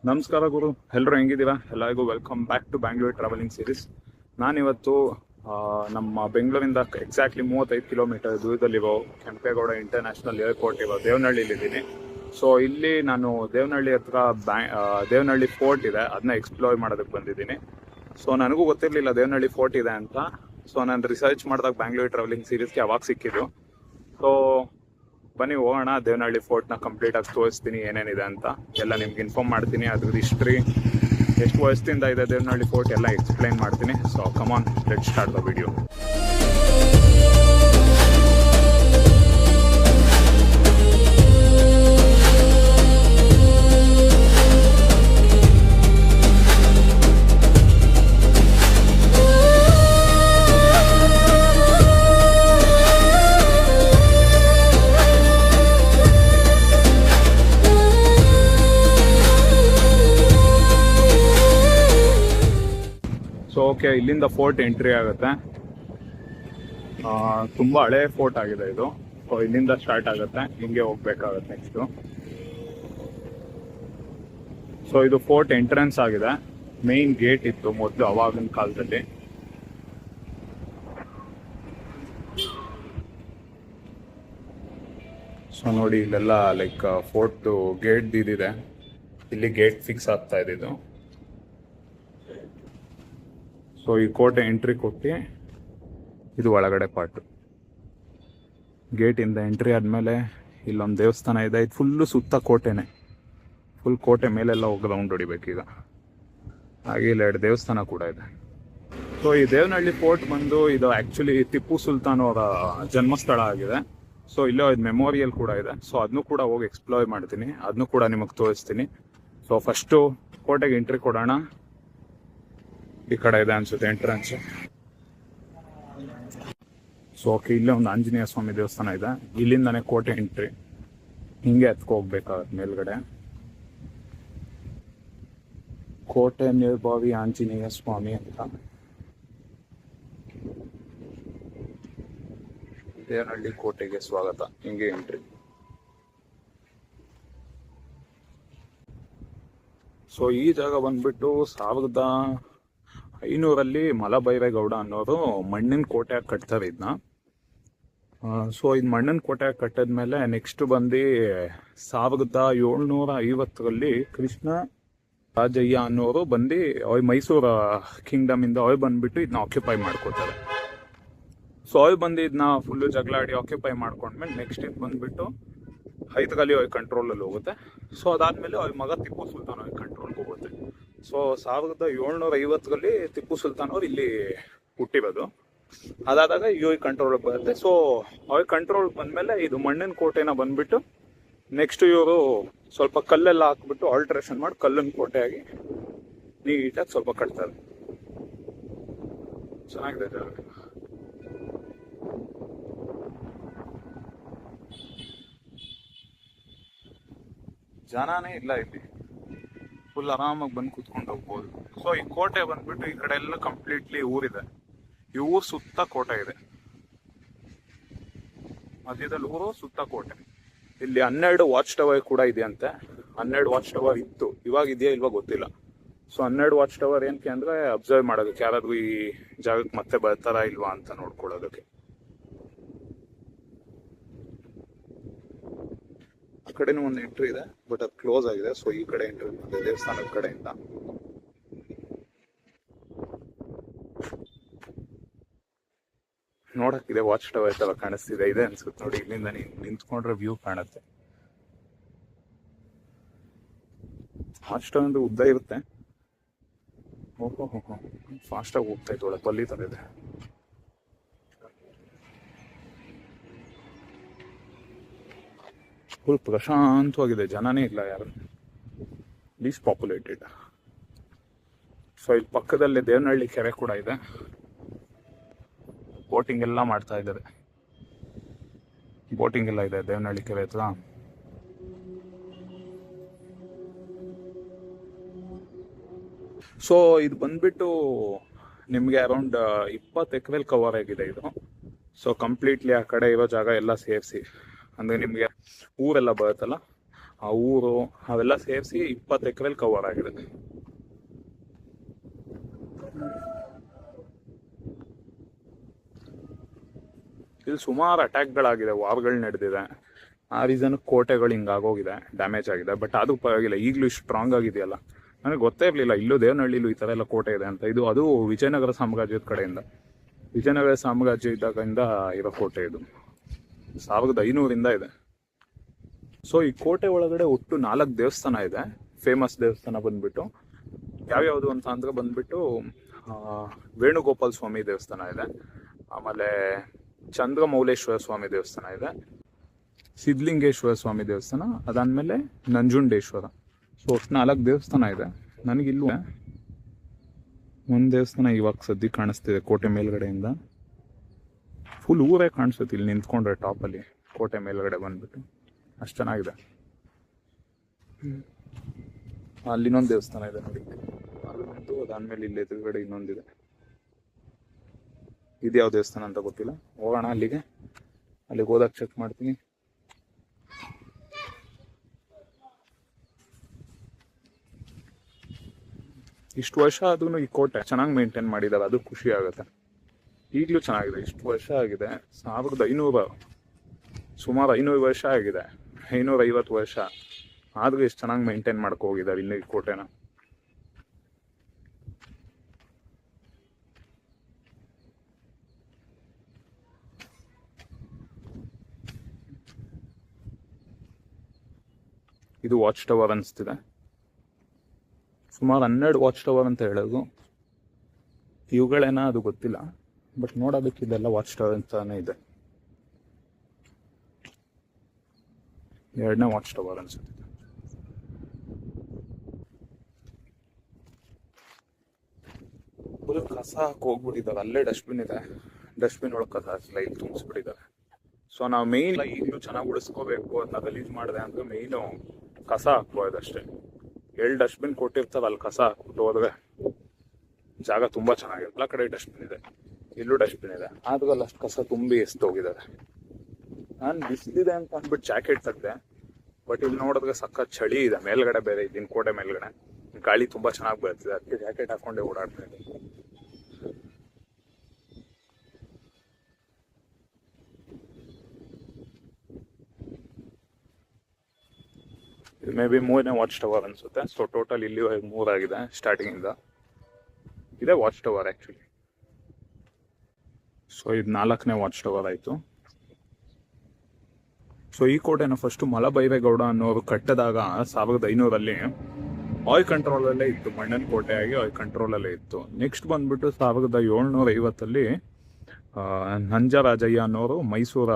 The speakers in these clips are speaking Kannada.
ನಮಸ್ಕಾರ ಗುರು, ಎಲ್ಲರೂ ಹೆಂಗಿದ್ದೀರಾ? ಎಲ್ಲರಿಗೂ welcome back to Bangalore travelling series. ನಾನಿವತ್ತು ನಮ್ಮ ಬೆಂಗಳೂರಿಂದ ಎಕ್ಸಾಕ್ಟ್ಲಿ 35 ಕಿಲೋಮೀಟರ್ ದೂರದಲ್ಲಿರೋ ಕೆಂಪೇಗೌಡ ಇಂಟರ್ನ್ಯಾಷನಲ್ ಏರ್ಪೋರ್ಟ್ ಇರೋ ದೇವನಹಳ್ಳಿಲಿದ್ದೀನಿ. ಸೊ ಇಲ್ಲಿ ನಾನು ದೇವನಹಳ್ಳಿ ಹತ್ರ ದೇವನಹಳ್ಳಿ ಫೋರ್ಟ್ ಇದೆ, ಅದನ್ನ ಎಕ್ಸ್ಪ್ಲೋರ್ ಮಾಡೋದಕ್ಕೆ ಬಂದಿದ್ದೀನಿ. ಸೊ ನನಗೂ ಗೊತ್ತಿರಲಿಲ್ಲ ದೇವನಹಳ್ಳಿ ಫೋರ್ಟ್ ಇದೆ ಅಂತ. ಸೊ ನಾನು ರಿಸರ್ಚ್ ಮಾಡಿದಾಗ ಬ್ಯಾಂಗ್ಳೂರ್ ಟ್ರಾವೆಲಿಂಗ್ ಸೀರೀಸ್ಗೆ ಅವಾಗ ಸಿಕ್ಕಿದ್ದು. ಸೊ ಬನ್ನಿ ಹೋಗೋಣ, ದೇವನಹಳ್ಳಿ ಫೋರ್ಟ್ನ ಕಂಪ್ಲೀಟಾಗಿ ತೋರಿಸ್ತೀನಿ ಏನೇನಿದೆ ಅಂತ ಎಲ್ಲ ನಿಮ್ಗೆ ಇನ್ಫಾರ್ಮ್ ಮಾಡ್ತೀನಿ. ಅದ್ರದ್ದು ಹಿಸ್ಟ್ರಿ, ಎಷ್ಟು ವರ್ಷದಿಂದ ಇದೆ ದೇವನಹಳ್ಳಿ ಫೋರ್ಟ್ ಎಲ್ಲ ಎಕ್ಸ್ಪ್ಲೈನ್ ಮಾಡ್ತೀನಿ. So come on, let's start the video. So okay, ಇಲ್ಲಿಂದ ಫೋರ್ಟ್ ಎಂಟ್ರಿ ಆಗುತ್ತೆ. ತುಂಬ ಹಳೆ ಫೋರ್ಟ್ ಆಗಿದೆ ಇದು. ಸೊ ಇಲ್ಲಿಂದ ಸ್ಟಾರ್ಟ್ ಆಗುತ್ತೆ, ಹಿಂಗೆ ಹೋಗ್ಬೇಕಾಗತ್ತೆ ನೆಕ್ಸ್ಟು. ಸೊ ಇದು ಫೋರ್ಟ್ ಎಂಟ್ರೆನ್ಸ್ ಆಗಿದೆ. ಮೇನ್ ಗೇಟ್ ಇತ್ತು ಮೊದಲು ಅವಾಗಿನ ಕಾಲದಲ್ಲಿ. ಸೊ ನೋಡಿ, ಇಲ್ಲೆಲ್ಲ ಲೈಕ್ ಫೋರ್ಟ್ ಗೇಟ್ ಇದಿದೆ. ಇಲ್ಲಿ ಗೇಟ್ ಫಿಕ್ಸ್ ಆಗ್ತಾ ಇದೆ ಇದು. ಸೊ ಈ ಕೋಟೆ ಎಂಟ್ರಿ ಕೊಟ್ಟು ಇದು ಒಳಗಡೆ ಪಾರ್ಟು. ಗೇಟಿಂದ ಎಂಟ್ರಿ ಆದಮೇಲೆ ಇಲ್ಲೊಂದು ದೇವಸ್ಥಾನ ಇದೆ. ಇದು ಫುಲ್ಲು ಸುತ್ತ ಕೋಟೆನೇ, ಫುಲ್ ಕೋಟೆ ಮೇಲೆಲ್ಲ ಹೋಗಿ ರೌಂಡ್ ಹೊಡಿಬೇಕೀಗ. ಹಾಗೆ ಇಲ್ಲ 2 ದೇವಸ್ಥಾನ ಕೂಡ ಇದೆ. ಸೊ ಈ ದೇವನಹಳ್ಳಿ ಫೋರ್ಟ್ ಬಂದು ಇದು ಆ್ಯಕ್ಚುಲಿ ಟಿಪ್ಪು ಸುಲ್ತಾನ್ ಅವರ ಜನ್ಮಸ್ಥಳ ಆಗಿದೆ. ಸೊ ಇಲ್ಲೋ ಇದು ಮೆಮೋರಿಯಲ್ ಕೂಡ ಇದೆ. ಸೊ ಅದನ್ನು ಕೂಡ ಹೋಗಿ ಎಕ್ಸ್ಪ್ಲೋರ್ ಮಾಡ್ತೀನಿ, ಅದನ್ನು ಕೂಡ ನಿಮಗೆ ತೋರಿಸ್ತೀನಿ. ಸೊ ಫಸ್ಟು ಕೋಟೆಗೆ ಎಂಟ್ರಿ ಕೊಡೋಣ. ಈ ಕಡೆ ಇದೆ ಅನ್ಸುತ್ತೆ ಎಂಟ್ರೆನ್ಸ್. ಸೊ ಓಕೆ, ಇಲ್ಲೇ ಒಂದು ಆಂಜನೇಯ ಸ್ವಾಮಿ ದೇವಸ್ಥಾನ ಇದೆ. ಇಲ್ಲಿಂದಾನೆ ಕೋಟೆ ಎಂಟ್ರಿ. ಹಿಂಗೆ ಹತ್ಕೊ ಹೋಗ್ಬೇಕಾಗತ್ತೆ ಮೇಲ್ಗಡೆ. ಕೋಟೆ ನಿರ್ಭಾವಿ ಆಂಜನೇಯ ಸ್ವಾಮಿ ಅಂತ. ದೇವನಹಳ್ಳಿ ಕೋಟೆಗೆ ಸ್ವಾಗತ. ಹಿಂಗೆ ಎಂಟ್ರಿ. ಸೊ ಈ ಜಾಗ ಬಂದ್ಬಿಟ್ಟು 1500ರಲ್ಲಿ ಮಲಬೈರೇಗೌಡ ಅನ್ನೋರು ಮಣ್ಣಿನ ಕೋಟೆಯಾಗಿ ಕಟ್ತಾರೆ ಇದನ್ನ. ಸೊ ಇದು ಮಣ್ಣಿನ ಕೋಟೆಯಾಗಿ ಕಟ್ಟಿದ್ಮೇಲೆ ನೆಕ್ಸ್ಟ್ ಬಂದು 1750ರಲ್ಲಿ ಕೃಷ್ಣ ರಾಜಯ್ಯ ಅನ್ನೋರು ಬಂದು ಅವ್ರು ಮೈಸೂರು ಕಿಂಗ್ಡಮ್ ಇಂದ ಅವ್ರು ಬಂದ್ಬಿಟ್ಟು ಇದನ್ನ ಆಕ್ಯುಪೈ ಮಾಡ್ಕೋತಾರೆ. ಸೊ ಅವ್ರು ಬಂದು ಇದನ್ನ ಫುಲ್ಲು ಜಗಳಾಡಿ ಆಕ್ಯುಪೈ ಮಾಡ್ಕೊಂಡ್ಮೇಲೆ ನೆಕ್ಸ್ಟ್ ಇದು ಬಂದ್ಬಿಟ್ಟು ಹೈದರಾಲಿ ಅವ್ರ ಕಂಟ್ರೋಲಲ್ಲಿ ಹೋಗುತ್ತೆ. ಸೊ ಅದಾದ್ಮೇಲೆ ಅವ್ರ ಮಗ ಟಿಪ್ಪು ಸುಲ್ತಾನ್ ಅವ್ರ ಕಂಟ್ರೋಲ್ಗೆ ಹೋಗುತ್ತೆ. ಸೊ 1750ರಲ್ಲಿ ಟಿಪ್ಪು ಸುಲ್ತಾನ್ ಅವ್ರು ಇಲ್ಲಿ ಹುಟ್ಟಿರೋದು. ಅದಾದಾಗ ಇವ್ರ ಕಂಟ್ರೋಲ್ ಬರುತ್ತೆ. ಸೊ ಅವ್ರ ಕಂಟ್ರೋಲ್ ಬಂದ್ಮೇಲೆ ಇದು ಮಣ್ಣಿನ ಕೋಟೆನ ಬಂದ್ಬಿಟ್ಟು ನೆಕ್ಸ್ಟ್ ಇವರು ಸ್ವಲ್ಪ ಕಲ್ಲೆಲ್ಲ ಹಾಕ್ಬಿಟ್ಟು ಆಲ್ಟ್ರೇಷನ್ ಮಾಡಿ ಕಲ್ಲಿನ ಕೋಟೆಯಾಗಿ ನೀಟಾಗಿ ಸ್ವಲ್ಪ ಕಟ್ತಾರೆ. ಚೆನ್ನಾಗಿದೆ ಜಾಗ. ಜನನೇ ಇಲ್ಲ ಇಲ್ಲಿ, ಫುಲ್ ಆರಾಮಾಗಿ ಬಂದು ಕೂತ್ಕೊಂಡು ಹೋಗ್ಬೋದು. ಸೊ ಈ ಕೋಟೆ ಬಂದ್ಬಿಟ್ಟು ಈ ಕಡೆ ಎಲ್ಲ ಕಂಪ್ಲೀಟ್ಲಿ ಊರಿದೆ. ಈ ಊರು ಸುತ್ತ ಕೋಟೆ ಇದೆ, ಮಧ್ಯದಲ್ಲಿ ಊರು ಸುತ್ತ ಕೋಟೆ. ಇಲ್ಲಿ 12 ವಾಚ್ ಟವರ್ ಕೂಡ ಇದೆ ಅಂತೆ. 12 ವಾಚ್ ಟವರ್ ಇತ್ತು, ಇವಾಗ ಇದೆಯಾ ಇಲ್ವಾ ಗೊತ್ತಿಲ್ಲ. ಸೊ 12 ವಾಚ್ ಟವರ್ ಏನಕ್ಕೆ ಅಂದ್ರೆ ಅಬ್ಸರ್ವ್ ಮಾಡೋದಕ್ಕೆ, ಯಾರಾದ್ರೂ ಈ ಜಾಗಕ್ಕೆ ಮತ್ತೆ ಬರ್ತಾರಾ ಇಲ್ವಾ ಅಂತ ನೋಡ್ಕೊಳ್ಳೋದಕ್ಕೆ. ಆ ಕಡೆನೂ ಒಂದು ಎಂಟ್ರಿ ಇದೆ, ಬಟ್ ಅದು ಕ್ಲೋಸ್ ಆಗಿದೆ. ಸೊ ಈ ಕಡೆ ಎಂಟ್ರಿ ದೇವಸ್ಥಾನದ ಕಡೆಯಿಂದ. ನೋಡಕ್ಕಿದೆ ವಾಚ್ ಟವರ್ ತರ ಕಾಣಿಸ್ತಿದೆ, ಇದೆ ಅನ್ಸುತ್ತೆ ನೋಡಿ. ಇಲ್ಲಿಂದ ನಿಂತ್ಕೊಂಡ್ರೆ ವ್ಯೂ ಕಾಣುತ್ತೆ. ವಾಚ್ ಟವರ್ ಅಂದ್ರೆ ಉದ್ದ ಇರುತ್ತೆ. ಓಹೋ ಫಾಸ್ಟ್ ಆಗಿ ಹೋಗ್ತಾ ಇತ್ತು, ಒಳಗೆ ಬಲ್ಲಿ ತರ ಇದೆ. ಫುಲ್ ಪ್ರಶಾಂತವಾಗಿದೆ, ಜನನೇ ಇಲ್ಲ ಯಾರು, ಲೀಸ್ಟ್ ಪಾಪ್ಯುಲೇಟೆಡ್. ಸೊ ಇಲ್ಲಿ ಪಕ್ಕದಲ್ಲಿ ದೇವನಹಳ್ಳಿ ಕೆರೆ ಕೂಡ ಇದೆ. ಬೋಟಿಂಗ್ ಎಲ್ಲ ಮಾಡ್ತಾ ಇದ್ದಾರೆ, ಬೋಟಿಂಗ್ ಎಲ್ಲ ಇದೆ ದೇವನಹಳ್ಳಿ ಕೆರೆ ಹತ್ರ. ಸೊ ಇದು ಬಂದ್ಬಿಟ್ಟು ನಿಮಗೆ ಅರೌಂಡ್ 20 ಎಕರೆಲ್ ಕವರ್ ಆಗಿದೆ ಇದು. ಸೊ ಕಂಪ್ಲೀಟ್ಲಿ ಆ ಕಡೆ ಇರೋ ಜಾಗ ಎಲ್ಲ ಸೇರಿಸಿ, ಅಂದರೆ ನಿಮಗೆ ಊರೆಲ್ಲ ಬರುತ್ತಲ್ಲ ಆ ಊರು ಅವೆಲ್ಲ ಸೇರಿಸಿ 20 ಎಕರೆಲಿ ಕವರ್ ಆಗಿದೆ. ಇಲ್ಲಿ ಸುಮಾರು ಅಟ್ಯಾಕ್ಗಳಾಗಿದೆ, ವಾರ್ಗಳು ನಡೆದಿದೆ. ಆ ರೀಸನ್ ಕೋಟೆಗಳು ಹಿಂಗಾಗೋಗಿದೆ, ಡ್ಯಾಮೇಜ್ ಆಗಿದೆ. ಬಟ್ ಅದು ಪರವಾಗಿಲ್ಲ, ಈಗಲೂ ಸ್ಟ್ರಾಂಗ್ ಆಗಿದೆಯಲ್ಲ. ನನಗೆ ಗೊತ್ತೇ ಇರಲಿಲ್ಲ ಇಲ್ಲೂ ದೇವನಹಳ್ಳಿಲೂ ಈ ಥರ ಎಲ್ಲ ಕೋಟೆ ಇದೆ ಅಂತ. ಅದು ವಿಜಯನಗರ ಸಾಮ್ರಾಜ್ಯದ ಕಡೆಯಿಂದ, ವಿಜಯನಗರ ಸಾಮ್ರಾಜ್ಯ ಇದ್ದಾಗಿಂದ ಇರೋ ಕೋಟೆ ಇದು. 1500ರಿಂದ ಇದೆ. ಸೊ ಈ ಕೋಟೆ ಒಳಗಡೆ ಒಟ್ಟು 4 ದೇವಸ್ಥಾನ ಇದೆ. ಫೇಮಸ್ ದೇವಸ್ಥಾನ ಬಂದ್ಬಿಟ್ಟು ಯಾವ್ಯಾವುದು ಅಂತ ಅಂದ್ರೆ ಬಂದ್ಬಿಟ್ಟು ವೇಣುಗೋಪಾಲ ಸ್ವಾಮಿ ದೇವಸ್ಥಾನ ಇದೆ, ಆಮೇಲೆ ಚಂದ್ರಮೌಳೇಶ್ವರ ಸ್ವಾಮಿ ದೇವಸ್ಥಾನ ಇದೆ, ಸಿದ್ಧಲಿಂಗೇಶ್ವರ ಸ್ವಾಮಿ ದೇವಸ್ಥಾನ, ಅದಾದ್ಮೇಲೆ ನಂಜುಂಡೇಶ್ವರ. ಸೊ ಒಟ್ಟು 4 ದೇವಸ್ಥಾನ ಇದೆ. ನನಗಿಲ್ಲೂ ಒಂದು ದೇವಸ್ಥಾನ ಇವಾಗ ಸದ್ಯಕ್ಕೆ ಕಾಣಿಸ್ತಿದೆ ಕೋಟೆ ಮೇಲ್ಗಡೆಯಿಂದ. ಫುಲ್ ಊರೇ ಕಾಣಿಸುತ್ತೆ ಇಲ್ಲಿ ನಿಂತ್ಕೊಂಡ್ರೆ ಟಾಪಲ್ಲಿ, ಕೋಟೆ ಮೇಲ್ಗಡೆ ಬಂದ್ಬಿಟ್ಟು ಅಷ್ಟು ಚೆನ್ನಾಗಿದೆ. ಅಲ್ಲಿ ಇನ್ನೊಂದು ದೇವಸ್ಥಾನ ಇದೆ ನೋಡಿ, ಅಲ್ಲೊಂದು, ಅದಾದ್ಮೇಲೆ ಇಲ್ಲಿ ಎದುರುಗಡೆ ಇನ್ನೊಂದಿದೆ. ಇದು ಯಾವ ದೇವಸ್ಥಾನ ಅಂತ ಗೊತ್ತಿಲ್ಲ, ಹೋಗೋಣ ಅಲ್ಲಿಗೆ ಹೋದಾಗ ಚೆಕ್ ಮಾಡ್ತೀನಿ. ಇಷ್ಟು ವರ್ಷ ಆದ್ರೂ ಈ ಕೋಟೆ ಚೆನ್ನಾಗಿ ಮೇಂಟೈನ್ ಮಾಡಿದ್ದಾರೆ, ಅದು ಖುಷಿ ಆಗುತ್ತೆ. ಈಗಲೂ ಚೆನ್ನಾಗಿದೆ, ಇಷ್ಟು ವರ್ಷ ಆಗಿದೆ. 1500, ಸುಮಾರು 500 ವರ್ಷ ಆಗಿದೆ, 550 ವರ್ಷ ಆದ್ರೂ ಎಷ್ಟು ಚೆನ್ನಾಗಿ ಮೇಂಟೈನ್ ಮಾಡ್ಕೊ ಹೋಗಿದ್ದಾರೆ ಇಲ್ಲಿ ಈ ಕೋಟೆನ. ಇದು ವಾಚ್ ಟವರ್ ಅನಿಸ್ತಿದೆ. ಸುಮಾರು 12 ವಾಚ್ ಟವರ್ ಅಂತ ಹೇಳೋದು. ಇವುಗಳೇನ ಅದು ಗೊತ್ತಿಲ್ಲ, ಬಟ್ ನೋಡೋದಕ್ಕಿದೆಲ್ಲ ವಾಚ್ ಟವರ್ ಅಂತಾನೆ ಇದೆ. 2ನೇ ವಾಚ್ ಟವರ್ ಅನ್ಸುತ್ತೆ. ಫುಲ್ ಕಸ ಹಾಕಿ ಹೋಗ್ಬಿಟ್ಟಿದ್ದಾರೆ. ಅಲ್ಲೇ ಡಸ್ಟ್ಬಿನ್ ಇದೆ, ಡಸ್ಟ್ಬಿನ್ ಒಳಗೆ ಕಸ ಹಾಕಿಲ್ಲ, ಇಲ್ಲಿ ತುಂಬಿಸ್ಬಿಟ್ಟಿದ್ದಾರೆ. ಸೊ ನಾವು ಮೇಯ್ನ್ ಈಗಲೂ ಚೆನ್ನಾಗಿ ಉಳಿಸ್ಕೋಬೇಕು, ಅದನ್ನ ಗಲೀಜ್ ಮಾಡಿದೆ ಅಂದ್ರೆ ಮೇಯ್ನು ಕಸ ಹಾಕ್ಬೋದು ಅಷ್ಟೇ. 2 ಡಸ್ಟ್ಬಿನ್ ಕೊಟ್ಟಿರ್ತಾರೆ, ಅಲ್ಲಿ ಕಸ ಹಾಕ್ಬಿಟ್ಟು ಹೋದ್ರೆ ಜಾಗ ತುಂಬಾ ಚೆನ್ನಾಗಿದೆ. ಎಲ್ಲ ಕಡೆ ಡಸ್ಟ್ಬಿನ್ ಇದೆ, ಇಲ್ಲೂ ಡಸ್ಟ್ಬಿನ್ ಇದೆ, ಆದ್ರೂ ಅಲ್ಲಿ ಅಷ್ಟು ಕಸ ತುಂಬಿ ಹೋಗಿದ್ದಾರೆ. ನಾನು ಬಿಸಿಲಿದೆ ಅಂತ ಅಂದ್ಬಿಟ್ಟು ಜಾಕೆಟ್ ತೆಗ್ದೆ, ಬಟ್ ಇಲ್ಲಿ ನೋಡಿದ್ರೆ ಸಖತ್ ಚಳಿ ಇದೆ. ಮೇಲ್ಗಡೆ ಬೇರೆ ಇದ್ದೀನಿ, ಕೋಟೆ ಮೇಲ್ಗಡೆ ಗಾಳಿ ತುಂಬಾ ಚೆನ್ನಾಗಿ ಬೀಳ್ತಿದೆ, ಅದಕ್ಕೆ ಜಾಕೆಟ್ ಹಾಕೊಂಡೆ ಓಡಾಡ್ತಾ ಇದ್ದೀನಿ. ಮೇ ಬಿ 3ನೇ ವಾಚ್ ಟವರ್ ಅನ್ಸುತ್ತೆ. ಸೊ ಟೋಟಲ್ ಇಲ್ಲಿ 3 ಆಗಿದೆ ಸ್ಟಾರ್ಟಿಂಗ್ ಇಂದ. ಇದೇ ವಾಚ್ ಟವರ್ ಆಕ್ಚುಲಿ. ಸೊ ಇದು 4ನೇ ವಾಚ್ ಟವರ್ ಆಯ್ತು. ಸೊ ಈ ಕೋಟೆನ ಫಸ್ಟ್ ಮಲಬೈರೇಗೌಡ ಅನ್ನೋರು ಕಟ್ಟಿದಾಗ 1500ರಲ್ಲಿ ಆಯಿಲ್ ಕಂಟ್ರೋಲ್ ಅಲ್ಲೇ ಇತ್ತು, ಮಣ್ಣನ್ ಕೋಟೆ ಆಗಿ ಆಯಿಲ್ ಕಂಟ್ರೋಲ್ ಅಲ್ಲೇ ಇತ್ತು. ನೆಕ್ಸ್ಟ್ ಬಂದ್ಬಿಟ್ಟು 1750 ನಂಜರಾಜಯ್ಯ ಅನ್ನೋರು ಮೈಸೂರ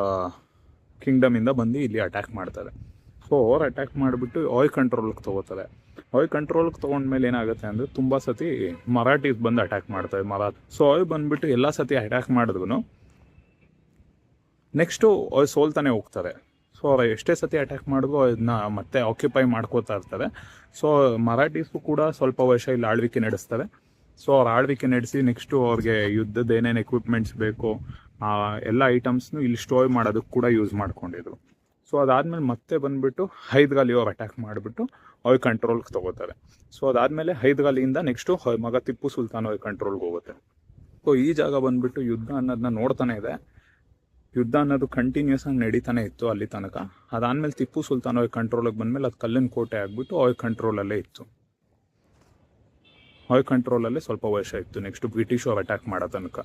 ಕಿಂಗ್ಡಮ್ ಇಂದ ಬಂದು ಇಲ್ಲಿ ಅಟ್ಯಾಕ್ ಮಾಡ್ತಾರೆ. ಸೊ ಅವ್ರು ಅಟ್ಯಾಕ್ ಮಾಡಿಬಿಟ್ಟು ಆಯಿಲ್ ಕಂಟ್ರೋಲ್ಗೆ ತಗೋತಾರೆ. ಆಯಿಲ್ ಕಂಟ್ರೋಲ್ಗೆ ತೊಗೊಂಡ್ಮೇಲೆ ಏನಾಗುತ್ತೆ ಅಂದರೆ ತುಂಬ ಸತಿ ಮರಾಠೀಸ್ ಬಂದು ಅಟ್ಯಾಕ್ ಮಾಡ್ತಾರೆ. ಸೊ ಆಯಿಲ್ ಬಂದ್ಬಿಟ್ಟು ಎಲ್ಲ ಸತಿ ಅಟ್ಯಾಕ್ ಮಾಡಿದ್ರು ನೆಕ್ಸ್ಟು ಆಯಿಲ್ ಸೋಲ್ತಾನೆ ಹೋಗ್ತಾರೆ. ಸೊ ಅವ್ರು ಎಷ್ಟೇ ಸತಿ ಅಟ್ಯಾಕ್ ಮಾಡಿದ್ರು ಅದನ್ನ ಮತ್ತೆ ಆಕ್ಯುಪೈ ಮಾಡ್ಕೋತಾ ಇರ್ತಾರೆ. ಸೊ ಮರಾಠೀಸು ಕೂಡ ಸ್ವಲ್ಪ ವರ್ಷ ಇಲ್ಲಿ ಆಳ್ವಿಕೆ ನಡೆಸ್ತಾರೆ. ಸೊ ಅವ್ರು ಆಳ್ವಿಕೆ ನಡೆಸಿ ನೆಕ್ಸ್ಟು ಅವ್ರಿಗೆ ಯುದ್ಧದ ಏನೇನು ಎಕ್ವಿಪ್ಮೆಂಟ್ಸ್ ಬೇಕು ಎಲ್ಲ ಐಟಮ್ಸ್ನು ಇಲ್ಲಿ ಸ್ಟೋರ್ ಮಾಡೋದಕ್ಕೆ ಕೂಡ ಯೂಸ್ ಮಾಡ್ಕೊಂಡಿದ್ರು. ಸೊ ಅದಾದಮೇಲೆ ಮತ್ತೆ ಬಂದುಬಿಟ್ಟು ಹೈದರಾಲಿ ಅವ್ರು ಅಟ್ಯಾಕ್ ಮಾಡಿಬಿಟ್ಟು ಆಯಿಲ್ ಕಂಟ್ರೋಲ್ಗೆ ತೊಗೋತಾರೆ. ಸೊ ಅದಾದಮೇಲೆ ಹೈದರಾಲಿಯಿಂದ ನೆಕ್ಸ್ಟು ಮಗ ಟಿಪ್ಪು ಸುಲ್ತಾನ್ ಆಯಿಲ್ ಕಂಟ್ರೋಲ್ಗೆ ಹೋಗುತ್ತೆ. ಸೊ ಈ ಜಾಗ ಬಂದುಬಿಟ್ಟು ಯುದ್ಧ ಅನ್ನೋದನ್ನ ನೋಡ್ತಾನೆ ಇದೆ. ಯುದ್ಧ ಅನ್ನೋದು ಕಂಟಿನ್ಯೂಸ್ ಆಗಿ ನಡೀತಾನೆ ಇತ್ತು ಅಲ್ಲಿ ತನಕ. ಅದಾದಮೇಲೆ ಟಿಪ್ಪು ಸುಲ್ತಾನ್ ಆಯಿಲ್ ಕಂಟ್ರೋಲಿಗೆ ಬಂದಮೇಲೆ ಅದು ಕಲ್ಲಿನ ಕೋಟೆ ಆಗಿಬಿಟ್ಟು ಆಯಿಲ್ ಕಂಟ್ರೋಲಲ್ಲೇ ಇತ್ತು. ಆಯಿಲ್ ಕಂಟ್ರೋಲಲ್ಲೇ ಸ್ವಲ್ಪ ವರ್ಷ ಇತ್ತು. ನೆಕ್ಸ್ಟ್ ಬ್ರಿಟಿಷ್ ಅವ್ರು ಅಟ್ಯಾಕ್ ಮಾಡೋ ತನಕ.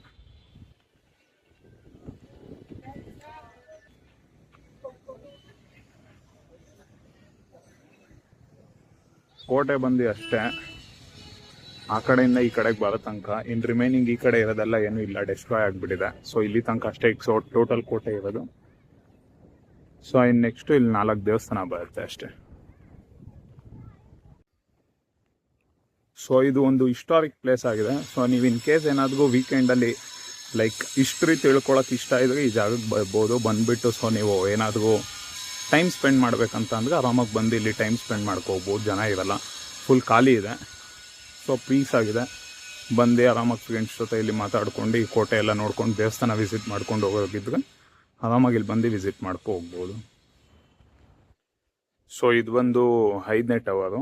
ಕೋಟೆ ಬಂದು ಅಷ್ಟೇ, ಆ ಕಡೆಯಿಂದ ಈ ಕಡೆಗೆ ಬರೋ ತನಕ ಇನ್ನು ರಿಮೈನಿಂಗ್ ಈ ಕಡೆ ಇರೋದೆಲ್ಲ ಏನೂ ಇಲ್ಲ, ಡೆಸ್ಟ್ರಾಯ್ ಆಗಿಬಿಟ್ಟಿದೆ. ಸೊ ಇಲ್ಲಿ ತನಕ ಅಷ್ಟೇ ಈಗ ಟೋಟಲ್ ಕೋಟೆ ಇರೋದು. ಸೊ ಇನ್ನು ನೆಕ್ಸ್ಟು ಇಲ್ಲಿ 4 ದೇವಸ್ಥಾನ ಬರುತ್ತೆ ಅಷ್ಟೇ. ಸೊ ಇದು ಒಂದು ಹಿಸ್ಟಾರಿಕ್ ಪ್ಲೇಸ್ ಆಗಿದೆ. ಸೊ ನೀವು ಇನ್ ಕೇಸ್ ಏನಾದರೂ ವೀಕೆಂಡಲ್ಲಿ ಲೈಕ್ ಹಿಸ್ಟ್ರಿ ತಿಳ್ಕೊಳಕ್ಕೆ ಇಷ್ಟ ಇದ್ರೆ ಈ ಜಾಗಕ್ಕೆ ಬರ್ಬೋದು. ಬಂದುಬಿಟ್ಟು ಸೊ ನೀವು ಏನಾದರೂ ಟೈಮ್ ಸ್ಪೆಂಡ್ ಮಾಡ್ಬೇಕಂತ ಅಂದರೆ ಆರಾಮಾಗಿ ಬಂದು ಇಲ್ಲಿ ಟೈಮ್ ಸ್ಪೆಂಡ್ ಮಾಡ್ಕೋಬೋದು. ಜನ ಇರಲ್ಲ, ಫುಲ್ ಖಾಲಿ ಇದೆ. ಸೊ ಪೀಸ್ ಆಗಿದೆ. ಬಂದು ಆರಾಮಾಗಿ ಫ್ರೆಂಡ್ಸ್ ಜೊತೆ ಇಲ್ಲಿ ಮಾತಾಡ್ಕೊಂಡು ಈ ಕೋಟೆ ಎಲ್ಲ ನೋಡ್ಕೊಂಡು ದೇವಸ್ಥಾನ ವಿಸಿಟ್ ಮಾಡ್ಕೊಂಡು ಹೋಗೋಗಿದ್ರೆ ಆರಾಮಾಗಿ ಇಲ್ಲಿ ಬಂದು ವಿಸಿಟ್ ಮಾಡ್ಕೊ ಹೋಗ್ಬೋದು. ಸೊ ಇದು ಒಂದು 5ನೇ ಟವರು.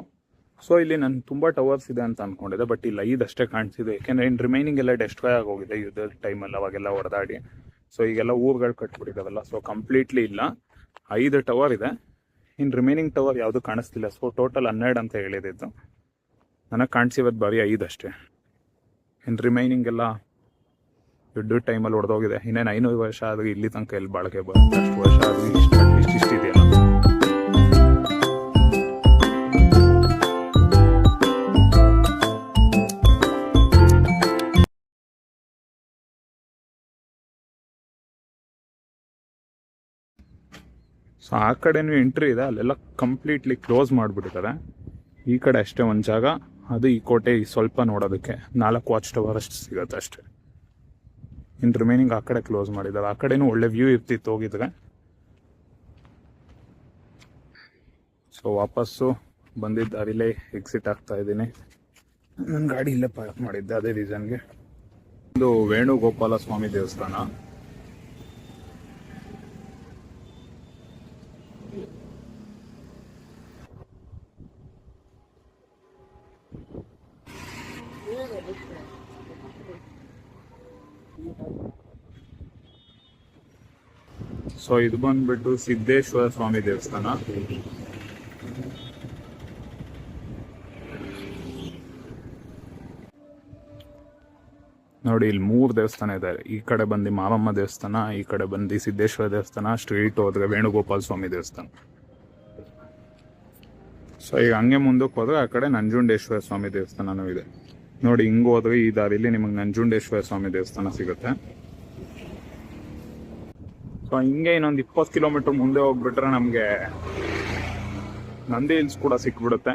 ಸೊ ಇಲ್ಲಿ ನಾನು ತುಂಬ ಟವರ್ಸ್ ಇದೆ ಅಂತ ಅಂದ್ಕೊಂಡಿದ್ದೆ, ಬಟ್ ಇಲ್ಲಿ 5 ಅಷ್ಟೇ ಕಾಣಿಸಿದೆ. ಯಾಕೆಂದರೆ ಇನ್ನು ರಿಮೈನಿಂಗ್ ಎಲ್ಲ ಡೆಸ್ಟ್ರಾಯ್ ಆಗೋಗಿದೆ ಯುದ್ಧದ ಟೈಮಲ್ಲಿ, ಅವಾಗೆಲ್ಲ ಹೊಡೆದಾಡಿ. ಸೊ ಈಗೆಲ್ಲ ಊರುಗಳು ಕಟ್ಬಿಟ್ಟಿದ್ದಾವಲ್ಲ, ಸೊ ಕಂಪ್ಲೀಟ್ಲಿ ಇಲ್ಲ. 5 ಟವರ್ ಇದೆ, ಇನ್ನು ರಿಮೈನಿಂಗ್ ಟವರ್ ಯಾವುದು ಕಾಣಿಸ್ತಿಲ್ಲ. ಸೊ ಟೋಟಲ್ 12 ಅಂತ ಹೇಳಿದ್ದು, ನನಗೆ ಕಾಣಿಸಿರೋದು ಬರೀ 5 ಅಷ್ಟೇ. ಇನ್ನು ರಿಮೈನಿಂಗ್ ಎಲ್ಲ ಯುದ್ಧದ ಟೈಮಲ್ಲಿ ಹೊಡೆದೋಗಿದೆ. ಇನ್ನೇನು 500 ವರ್ಷ ಆದರೂ ಇಲ್ಲಿ ತನಕ ಎಲ್ಲಿ ಬಾಳಿಕೆ ಬರುತ್ತೆ, ಅಷ್ಟು ವರ್ಷ ಆದರೂ ಇಷ್ಟಿದೆಯಲ್ಲ. ಸೊ ಆ ಕಡೆನೂ ಎಂಟ್ರಿ ಇದೆ, ಅಲ್ಲೆಲ್ಲ ಕಂಪ್ಲೀಟ್ಲಿ ಕ್ಲೋಸ್ ಮಾಡಿಬಿಟ್ಟಿದ್ದಾರೆ. ಈ ಕಡೆ ಅಷ್ಟೇ ಒಂದು ಜಾಗ, ಅದು ಈ ಕೋಟೆ ಸ್ವಲ್ಪ ನೋಡೋದಕ್ಕೆ 4 ವಾಚ್ ಟವರ್ ಅಷ್ಟು ಸಿಗುತ್ತೆ ಅಷ್ಟೇ. ಇನ್ನು ರಿಮೈನಿಂಗ್ ಆ ಕಡೆ ಕ್ಲೋಸ್ ಮಾಡಿದ್ದಾರೆ. ಆ ಕಡೆನೂ ಒಳ್ಳೆ ವ್ಯೂ ಇರ್ತಿತ್ತು ಹೋಗಿದ್ರೆ. ಸೊ ವಾಪಸ್ಸು ಬಂದಿದ್ದ ದಾರಿಲೇ ಎಕ್ಸಿಟ್ ಆಗ್ತಾ ಇದ್ದೀನಿ. ನನ್ನ ಗಾಡಿ ಇಲ್ಲೇ ಪಾರ್ಕ್ ಮಾಡಿದ್ದೆ ಅದೇ ರೀಸನ್ಗೆ. ಒಂದು ವೇಣುಗೋಪಾಲ ಸ್ವಾಮಿ ದೇವಸ್ಥಾನ. ಸೊ ಇದು ಬಂದ್ಬಿಟ್ಟು ಸಿದ್ದೇಶ್ವರ ಸ್ವಾಮಿ ದೇವಸ್ಥಾನ. ನೋಡಿ ಇಲ್ಲಿ 3 ದೇವಸ್ಥಾನ ಇದ್ದಾರೆ. ಈ ಕಡೆ ಬಂದು ಮಾರಮ್ಮ ದೇವಸ್ಥಾನ, ಈ ಕಡೆ ಬಂದು ಸಿದ್ದೇಶ್ವರ ದೇವಸ್ಥಾನ, ಸ್ಟ್ರೀಟ್ ಹೋದ್ರೆ ವೇಣುಗೋಪಾಲ ಸ್ವಾಮಿ ದೇವಸ್ಥಾನ. ಸೊ ಈಗ ಹಂಗೆ ಮುಂದಕ್ಕೆ ಹೋದ್ರೆ ಆ ಕಡೆ ನಂಜುಂಡೇಶ್ವರ ಸ್ವಾಮಿ ದೇವಸ್ಥಾನನೂ ಇದೆ. ನೋಡಿ ಹಿಂಗೆ ಹೋದ್ರೆ ಈ ದಾರಿಲಿ ನಿಮಗೆ ನಂಜುಂಡೇಶ್ವರ ಸ್ವಾಮಿ ದೇವಸ್ಥಾನ ಸಿಗುತ್ತೆ. ಸೊ ಹಿಂಗೆ ಇನ್ನೊಂದು 20 ಕಿಲೋಮೀಟರ್ ಮುಂದೆ ಹೋಗ್ಬಿಟ್ರೆ ನಮಗೆ ನಂದಿ ಹಿಲ್ಸ್ ಕೂಡ ಸಿಕ್ಬಿಡುತ್ತೆ.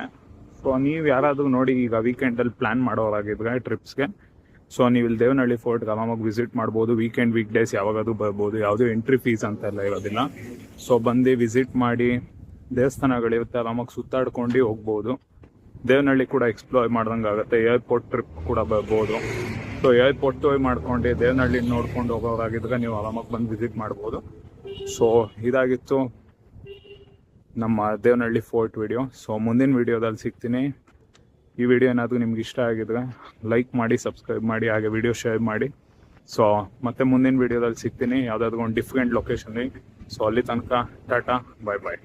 ಸೊ ನೀವು ಯಾರಾದರೂ ನೋಡಿ ಈಗ ವೀಕೆಂಡಲ್ಲಿ ಪ್ಲ್ಯಾನ್ ಮಾಡೋರಾಗಿದ್ರೆ ಟ್ರಿಪ್ಸ್ಗೆ, ಸೊ ನೀವು ಇಲ್ಲಿ ದೇವನಹಳ್ಳಿ ಫೋರ್ಟ್ಗೆ ಆರಾಮಾಗಿ ವಿಸಿಟ್ ಮಾಡ್ಬೋದು. ವೀಕೆಂಡ್ ವೀಕ್ ಡೇಸ್ ಯಾವಾಗಾದ್ರೂ ಬರ್ಬೋದು, ಯಾವುದೇ ಎಂಟ್ರಿ ಫೀಸ್ ಅಂತ ಎಲ್ಲ ಇರೋದಿಲ್ಲ. ಸೊ ಬಂದು ವಿಸಿಟ್ ಮಾಡಿ ದೇವಸ್ಥಾನಗಳಿರುತ್ತೆ, ಆರಾಮಾಗಿ ಸುತ್ತಾಡ್ಕೊಂಡು ಹೋಗ್ಬೋದು. ದೇವನಹಳ್ಳಿ ಕೂಡ ಎಕ್ಸ್ಪ್ಲೋರ್ ಮಾಡ್ದಂಗೆ ಆಗುತ್ತೆ. ಏರ್ಪೋರ್ಟ್ ಟ್ರಿಪ್ ಕೂಡ ಬರ್ಬೋದು. ಸೊ ಏರ್ಪೋರ್ಟ್ ಟೂರ್ ಮಾಡ್ಕೊಂಡು ದೇವನಹಳ್ಳಿ ನೋಡ್ಕೊಂಡು ಹೋಗೋರಾಗಿದ್ರೆ ನೀವು ಆರಾಮಾಗಿ ಬಂದು ವಿಸಿಟ್ ಮಾಡ್ಬೋದು. ಸೊ ಇದಾಗಿತ್ತು ನಮ್ಮ ದೇವನಹಳ್ಳಿ ಫೋರ್ಟ್ ವಿಡಿಯೋ. ಸೊ ಮುಂದಿನ ವಿಡಿಯೋದಲ್ಲಿ ಸಿಗ್ತೀನಿ. ಈ ವಿಡಿಯೋ ಏನಾದರೂ ನಿಮ್ಗೆ ಇಷ್ಟ ಆಗಿದ್ರೆ ಲೈಕ್ ಮಾಡಿ, ಸಬ್ಸ್ಕ್ರೈಬ್ ಮಾಡಿ, ಹಾಗೆ ವಿಡಿಯೋ ಶೇರ್ ಮಾಡಿ. ಸೊ ಮತ್ತೆ ಮುಂದಿನ ವಿಡಿಯೋದಲ್ಲಿ ಸಿಗ್ತೀನಿ ಯಾವುದಾದ್ರೂ ಒಂದು ಡಿಫ್ರೆಂಟ್ ಲೊಕೇಶನ್ಗೆ. ಸೊ ಅಲ್ಲಿ ತನಕ ಟಾಟಾ, ಬಾಯ್ ಬಾಯ್.